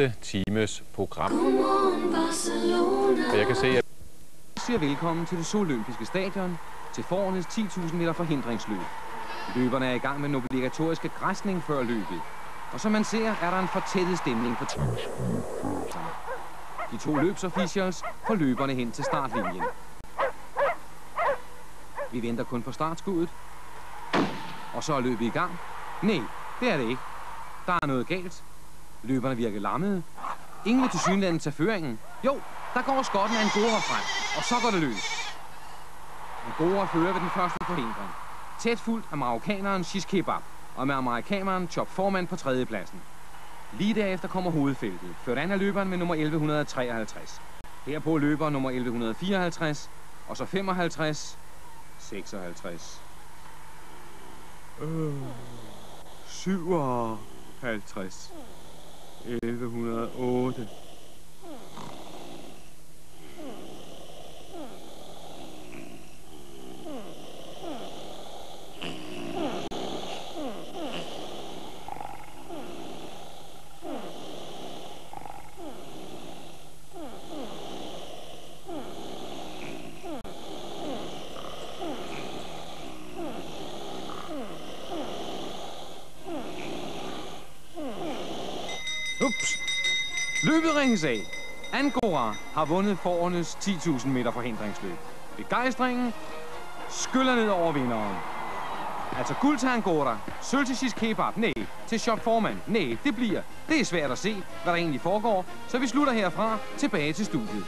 næste times program. Og jeg kan se, at siger velkommen til det Sololympiske Stadion til forårets 10.000 meter forhindringsløb. Løberne er i gang med den obligatoriske græsning før løbet. Og som man ser, er der en fortættet stemning på de to løbsofficials får løberne hen til startlinjen. Vi venter kun på startskuddet. Og så er løbet i gang. Nej, det er det ikke. Der er noget galt. Løberne virker lammede. Ingen vil tilsyneladende tage føringen. Jo, der går skotten af Angora frem, og så går det løs. Angora fører ved den første forhindring. Tæt fuldt af marokkaneren Shish Kebab, og med amerikaneren Chop Foreman på tredjepladsen. Lige derefter kommer hovedfeltet, ført an af løberen med nummer 1153. Herpå løber nummer 1154, og så 55, 56, 57, 1108. Ups! Løbet ringes af. Angora har vundet forårets 10.000 meter forhindringsløb. Begejstringen skyller ned over vinderen. Altså guld til Angora, sølv til Shish Kebab, nej. Til Chop Foreman, nej. Det er svært at se, hvad der egentlig foregår, så vi slutter herfra tilbage til studiet.